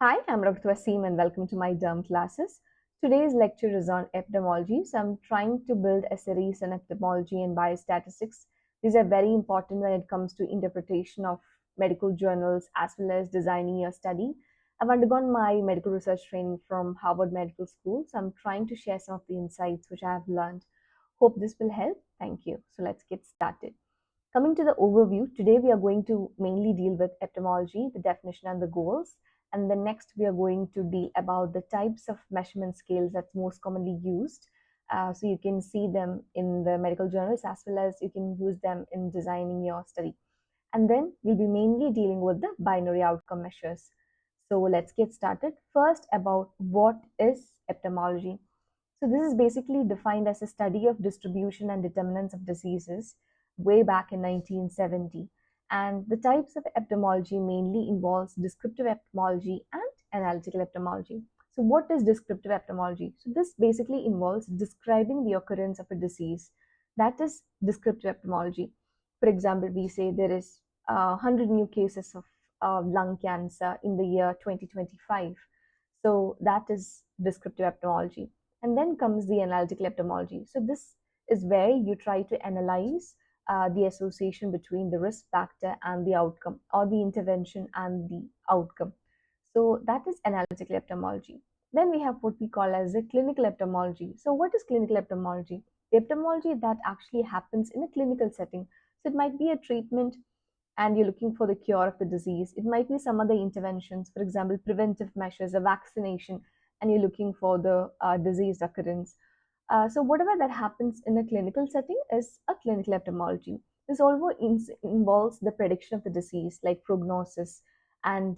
Hi, I'm Dr. Twaseem and welcome to my Derm-classes. Today's lecture is on epidemiology. So I'm trying to build a series on epidemiology and biostatistics. These are very important when it comes to interpretation of medical journals as well as designing your study. I've undergone my medical research training from Harvard Medical School, so I'm trying to share some of the insights which I have learned. Hope this will help. Thank you. So let's get started. Coming to the overview, today we are going to mainly deal with epidemiology, the definition and the goals. And then next we are going to deal about the types of measurement scales that's most commonly used. So you can see them in the medical journals as well as you can use them in designing your study. And then we'll be mainly dealing with the binary outcome measures. So let's get started. First, about what is epidemiology. So this is basically defined as a study of distribution and determinants of diseases way back in 1970. And the types of epidemiology mainly involves descriptive epidemiology and analytical epidemiology. So what is descriptive epidemiology? So this basically involves describing the occurrence of a disease. That is descriptive epidemiology. For example, we say there is 100 new cases of lung cancer in the year 2025. So that is descriptive epidemiology. And then comes the analytical epidemiology. So this is where you try to analyze the association between the risk factor and the outcome, or the intervention and the outcome. So that is analytical epidemiology. Then we have what we call as a clinical epidemiology. So what is clinical epidemiology? The epidemiology that actually happens in a clinical setting. So it might be a treatment and you're looking for the cure of the disease. It might be some other interventions, for example, preventive measures, a vaccination, and you're looking for the disease occurrence. So whatever that happens in a clinical setting is a clinical epidemiology. This also involves the prediction of the disease, like prognosis and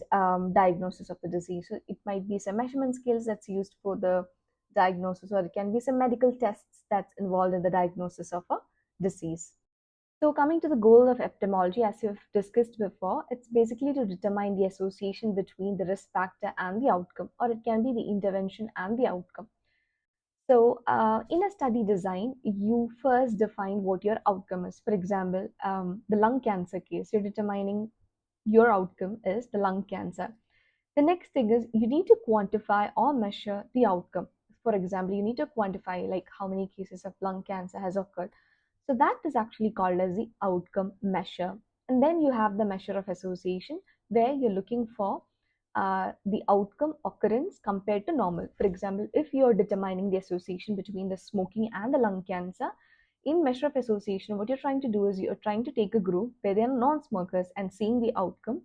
diagnosis of the disease. So it might be some measurement scales that's used for the diagnosis, or it can be some medical tests that's involved in the diagnosis of a disease. So coming to the goal of epidemiology, as you've discussed before, it's basically to determine the association between the risk factor and the outcome, or it can be the intervention and the outcome. So in a study design, you first define what your outcome is. For example, the lung cancer case, you're determining your outcome is the lung cancer. The next thing is you need to quantify or measure the outcome. For example, you need to quantify like how many cases of lung cancer has occurred. So that is actually called as the outcome measure. And then you have the measure of association where you're looking for the outcome occurrence compared to normal. For example, if you're determining the association between the smoking and the lung cancer, in measure of association, what you're trying to do is you're trying to take a group where they are non-smokers and seeing the outcome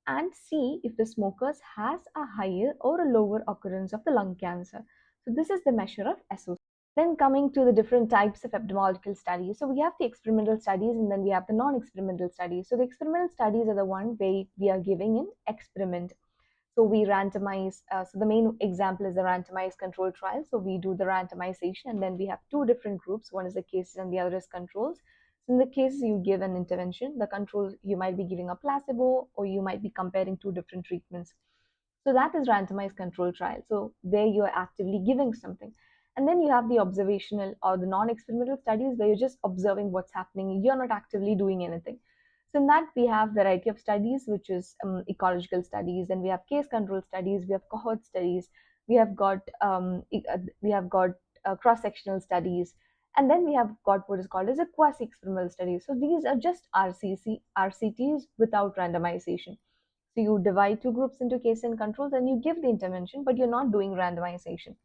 and see if the smokers has a higher or a lower occurrence of the lung cancer. So this is the measure of association. Then coming to the different types of epidemiological studies. So we have the experimental studies and then we have the non-experimental studies. So the experimental studies are the one where we are giving an experiment. So we randomize, so the main example is the randomized control trial. So we do the randomization and then we have two different groups. One is the cases and the other is controls. So in the cases you give an intervention, the controls you might be giving a placebo or you might be comparing two different treatments. So that is randomized control trial. So where you are actively giving something. And then you have the observational or the non-experimental studies where you're just observing what's happening. You're not actively doing anything. So in that we have variety of studies, which is ecological studies, and we have case control studies, we have cohort studies, we have got cross-sectional studies, and then we have got what is called as a quasi-experimental studies. So these are just RCTs without randomization. So you divide two groups into case and controls, and you give the intervention, but you're not doing randomization.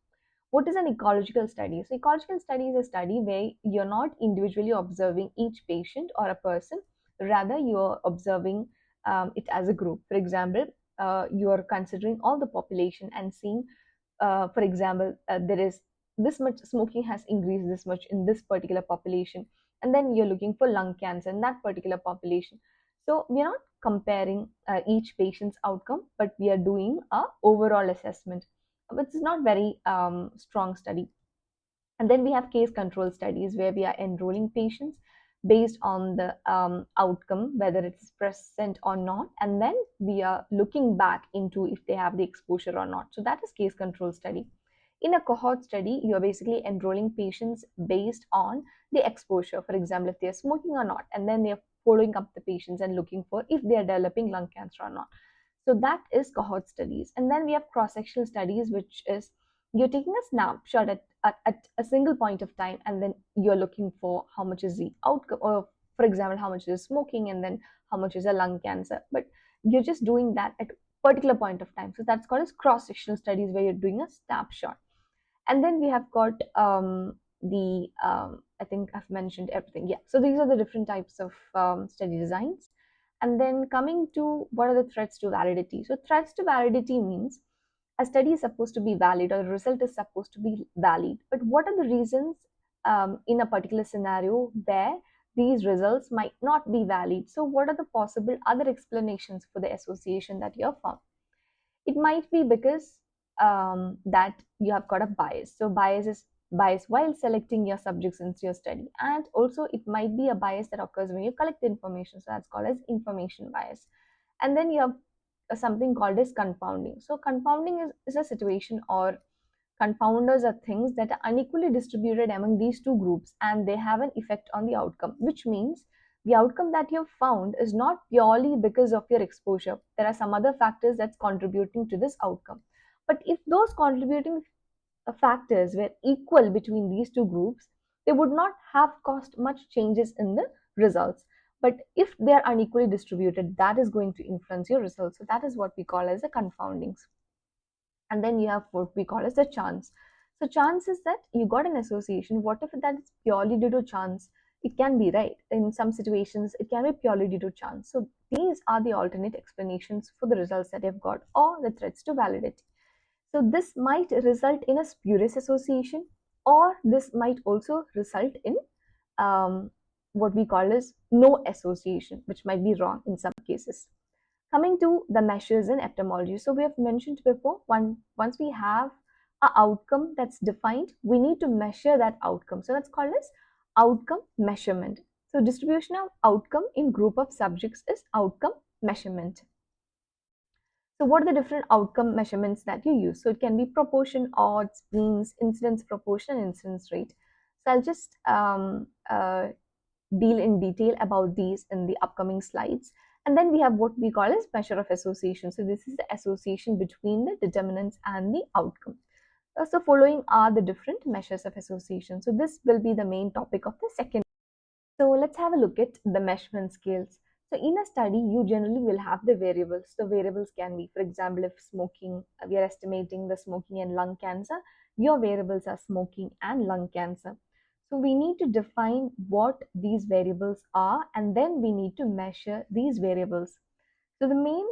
What is an ecological study? So ecological study is a study where you're not individually observing each patient or a person, rather you're observing it as a group. For example, you are considering all the population and seeing, for example, there is this much smoking has increased this much in this particular population, and then you're looking for lung cancer in that particular population. So we are not comparing each patient's outcome, but we are doing a overall assessment. It's not very strong study. And then we have case control studies where we are enrolling patients based on the outcome, whether it's present or not. And then we are looking back into if they have the exposure or not. So that is case control study. In a cohort study, you're basically enrolling patients based on the exposure. For example, if they're smoking or not, and then they're following up the patients and looking for if they're developing lung cancer or not. So that is cohort studies. And then we have cross-sectional studies, which is you're taking a snapshot at a single point of time, and then you're looking for how much is the outcome, or for example, how much is smoking, and then how much is a lung cancer. But you're just doing that at a particular point of time. So that's called as cross-sectional studies, where you're doing a snapshot. And then we have got the I think I've mentioned everything. Yeah, so these are the different types of study designs. And then coming to what are the threats to validity. So threats to validity means a study is supposed to be valid, or the result is supposed to be valid, but what are the reasons in a particular scenario where these results might not be valid? So what are the possible other explanations for the association that you have found? It might be because that you have got a bias. So bias is bias while selecting your subjects into your study, and also it might be a bias that occurs when you collect information. So that's called as information bias. And then you have something called as confounding. So confounding is a situation, or confounders are things that are unequally distributed among these two groups, and they have an effect on the outcome, which means the outcome that you've found is not purely because of your exposure. There are some other factors that's contributing to this outcome. But if those contributing factors were equal between these two groups, they would not have caused much changes in the results. But if they are unequally distributed, that is going to influence your results. So that is what we call as the confoundings. And then you have what we call as the chance. So chance is that you got an association. What if that is purely due to chance? It can be, right. In some situations, it can be purely due to chance. So these are the alternate explanations for the results that you've got, or the threats to validity. So this might result in a spurious association, or this might also result in what we call as no association, which might be wrong in some cases. Coming to the measures in epidemiology. So we have mentioned before, once we have an outcome that's defined, we need to measure that outcome. So that's called as outcome measurement. So distribution of outcome in group of subjects is outcome measurement. So what are the different outcome measurements that you use? So it can be proportion, odds, means, incidence proportion, and incidence rate. So I'll just deal in detail about these in the upcoming slides. And then we have what we call as measure of association. So this is the association between the determinants and the outcome. So following are the different measures of association. So this will be the main topic of the second. So let's have a look at the measurement scales. So in a study, you generally will have the variables. The variables can be, for example, if smoking, we are estimating the smoking and lung cancer, your variables are smoking and lung cancer. So we need to define what these variables are, and then we need to measure these variables. So the main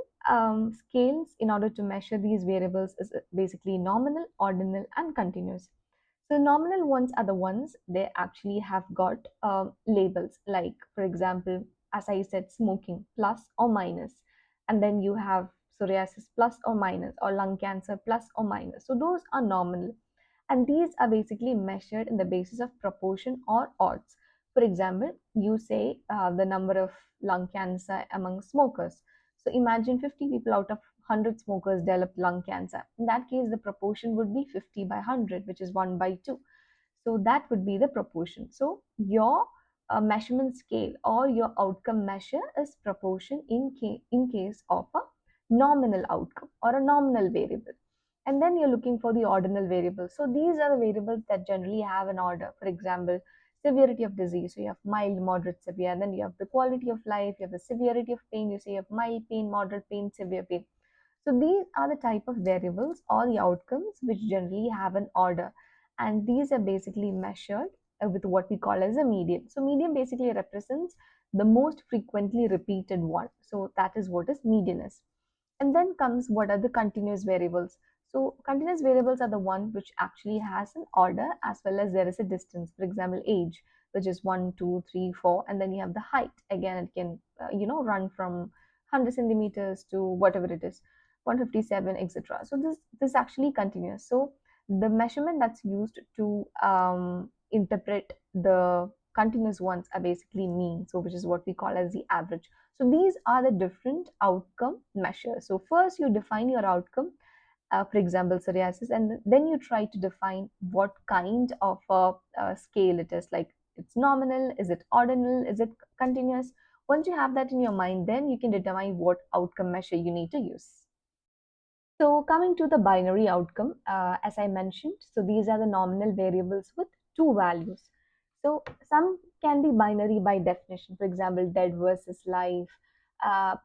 scales in order to measure these variables is basically nominal, ordinal, and continuous. So nominal ones are the ones they actually have got labels, like for example, as I said, smoking plus or minus, and then you have psoriasis plus or minus, or lung cancer plus or minus. So those are nominal, and these are basically measured in the basis of proportion or odds. For example, you say the number of lung cancer among smokers. So imagine 50 people out of 100 smokers develop lung cancer. In that case, the proportion would be 50 by 100, which is 1 by 2. So that would be the proportion. So your measurement scale or your outcome measure is proportion in case of a nominal outcome or a nominal variable. And then you're looking for the ordinal variables. So these are the variables that generally have an order. For example, severity of disease. So you have mild, moderate, severe. And then you have the quality of life. You have the severity of pain. You say you have mild pain, moderate pain, severe pain. So these are the type of variables or the outcomes which generally have an order. And these are basically measured with what we call as a median. So median basically represents the most frequently repeated one. So that is what is median is. And then comes what are the continuous variables. So continuous variables are the one which actually has an order, as well as there is a distance. For example, age, which is 1, 2, 3, 4, and then you have the height. Again, it can run from 100 centimeters to whatever it is, 157, etc. So this actually continuous. So the measurement that's used to interpret the continuous ones are basically mean, so which is what we call as the average. So these are the different outcome measures. So first you define your outcome, for example, psoriasis, and then you try to define what kind of a scale it is, like it's nominal, is it ordinal, is it continuous. Once you have that in your mind, then you can determine what outcome measure you need to use. So coming to the binary outcome, as I mentioned, so these are the nominal variables with two values. So some can be binary by definition, for example, dead versus life,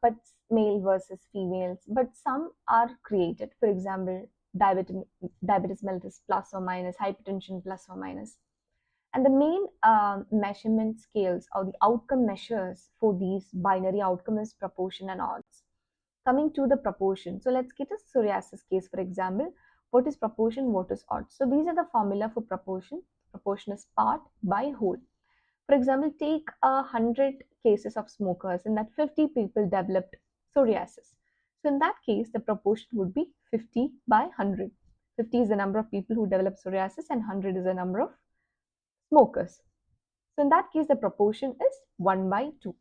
but male versus females, but some are created, for example, diabetes mellitus plus or minus, hypertension plus or minus. And the main measurement scales or the outcome measures for these binary outcome is proportion and odds. Coming to the proportion, so let's get a psoriasis case, for example. What is proportion, what is odds? So these are the formula for proportion. Proportion is part by whole. For example, take 100 cases of smokers and that 50 people developed psoriasis. So in that case, the proportion would be 50 by 100. 50 is the number of people who develop psoriasis and 100 is the number of smokers. So in that case, the proportion is 1 by 2.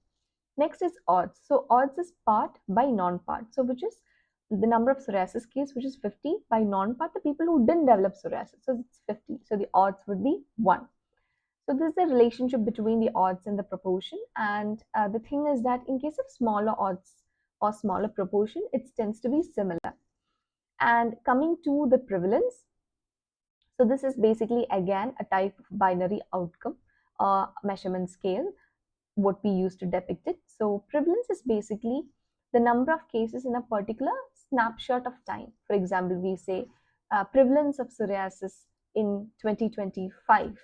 Next is odds. So odds is part by non-part. So which is the number of psoriasis case, which is 50 by non-part, the people who didn't develop psoriasis. So it's 50. So the odds would be 1. So this is the relationship between the odds and the proportion. And the thing is that in case of smaller odds or smaller proportion, it tends to be similar. And coming to the prevalence, so this is basically again a type of binary outcome measurement scale, what we use to depict it. So prevalence is basically the number of cases in a particular snapshot of time. For example, we say prevalence of psoriasis in 2025.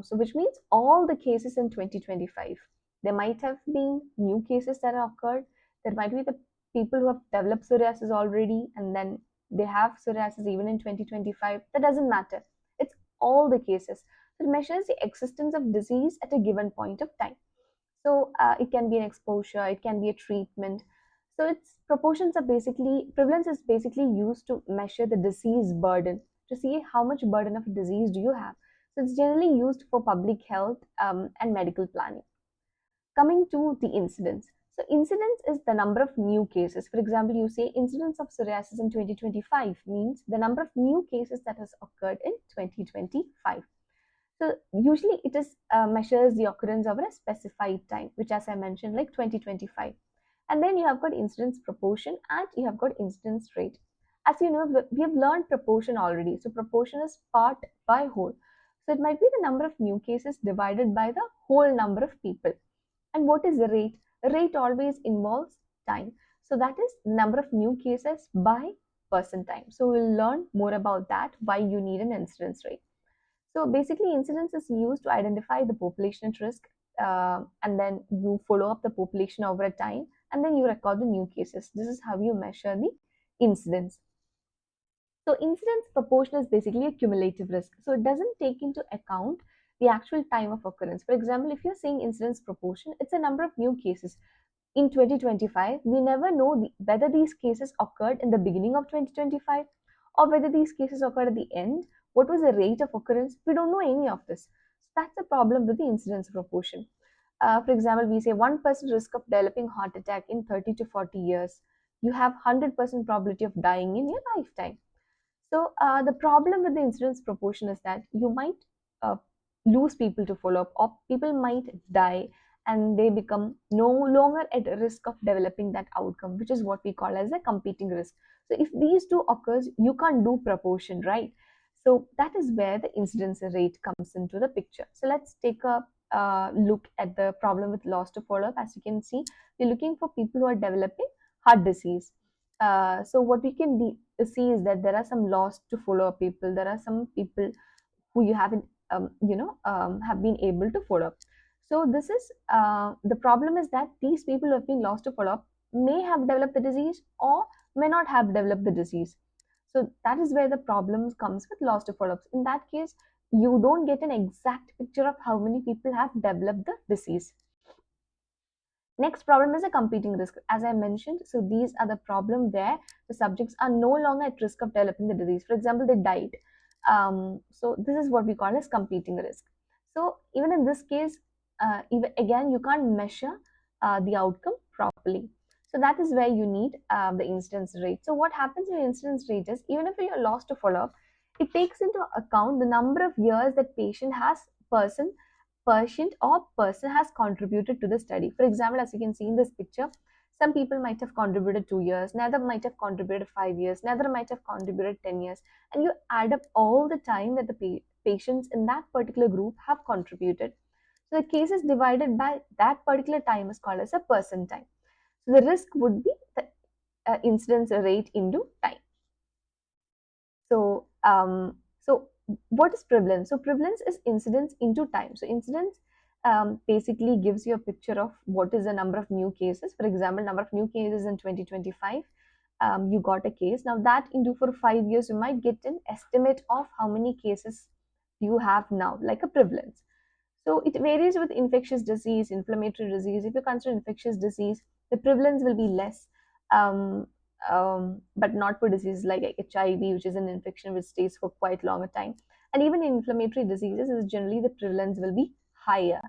So which means all the cases in 2025. There might have been new cases that have occurred. There might be the people who have developed psoriasis already and then they have psoriasis even in 2025. That doesn't matter. It's all the cases. It measures the existence of disease at a given point of time. So it can be an exposure, it can be a treatment. So its proportions are basically, prevalence is basically used to measure the disease burden, to see how much burden of a disease do you have. So it's generally used for public health and medical planning. Coming to the incidence. So incidence is the number of new cases. For example, you say incidence of psoriasis in 2025 means the number of new cases that has occurred in 2025. So usually it is measures the occurrence over a specified time, which as I mentioned, like 2025. And then you have got incidence proportion and you have got incidence rate. As you know, we have learned proportion already. So proportion is part by whole. So it might be the number of new cases divided by the whole number of people. And what is the rate? The rate always involves time. So that is number of new cases by percent time. So we'll learn more about that, why you need an incidence rate. So basically, incidence is used to identify the population at risk, and then you follow up the population over a time, and then you record the new cases. This is how you measure the incidence. So incidence proportion is basically a cumulative risk. So it doesn't take into account the actual time of occurrence. For example, if you're saying incidence proportion, it's a number of new cases. In 2025, we never know whether these cases occurred in the beginning of 2025 or whether these cases occurred at the end. What was the rate of occurrence? We don't know any of this. So that's the problem with the incidence proportion. For example, we say 1% risk of developing heart attack in 30 to 40 years. You have 100% probability of dying in your lifetime. So the problem with the incidence proportion is that you might uh, lose people to follow up, or people might die and they become no longer at risk of developing that outcome, which is what we call as a competing risk. So if these two occurs, you can't do proportion, right? So that is where the incidence rate comes into the picture. So let's take a look at the problem with loss to follow up. As you can see, we're looking for people who are developing heart disease. So what we can see is that there are some loss to follow up people. There are some people who you haven't, have been able to follow up. So this is the problem is that these people who have been lost to follow up may have developed the disease or may not have developed the disease. So that is where the problem comes with loss to follow-ups. In that case, you don't get an exact picture of how many people have developed the disease. Next problem is a competing risk. As I mentioned, so these are the problem where the subjects are no longer at risk of developing the disease. For example, they died. So this is what we call as competing risk. So even in this case, even again, you can't measure the outcome properly. So that is where you need the incidence rate. So what happens in incidence rate is, even if you're lost to follow-up, it takes into account the number of years that patient has contributed to the study. For example, as you can see in this picture, Some people might have contributed 2 years, another might have contributed 5 years, another might have contributed 10 years, and you add up all the time that the patients in that particular group have contributed. So the cases divided by that particular time is called as a percentile. So the risk would be the incidence rate into time. So what is prevalence? So prevalence is incidence into time. So incidence basically gives you a picture of what is the number of new cases. For example, number of new cases in 2025. You got a case. Now that into for 5 years, you might get an estimate of how many cases you have now, like a prevalence. So it varies with infectious disease, inflammatory disease. If you consider infectious disease, the prevalence will be less, um, but not for diseases like HIV, which is an infection which stays for quite longer time. And even inflammatory diseases, is generally the prevalence will be higher.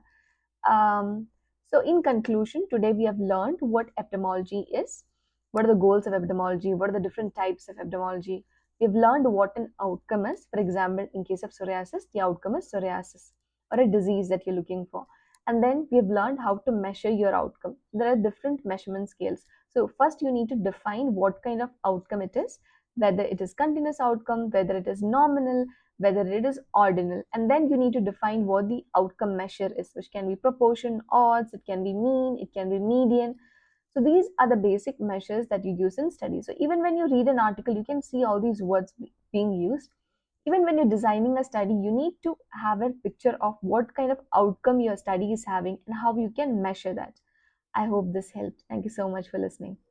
Um, so, in conclusion, today we have learned what epidemiology is, what are the goals of epidemiology, what are the different types of epidemiology. We've learned what an outcome is. For example, in case of psoriasis, the outcome is psoriasis or a disease that you're looking for. And then we've learned how to measure your outcome. There are different measurement scales. So, first you need to define what kind of outcome it is, whether it is continuous outcome, whether it is nominal, whether it is ordinal, and then you need to define what the outcome measure is, which can be proportion, odds, it can be mean, it can be median. So these are the basic measures that you use in study. So even when you read an article, you can see all these words being used. Even when you're designing a study, you need to have a picture of what kind of outcome your study is having and how you can measure that. I hope this helped. Thank you so much for listening.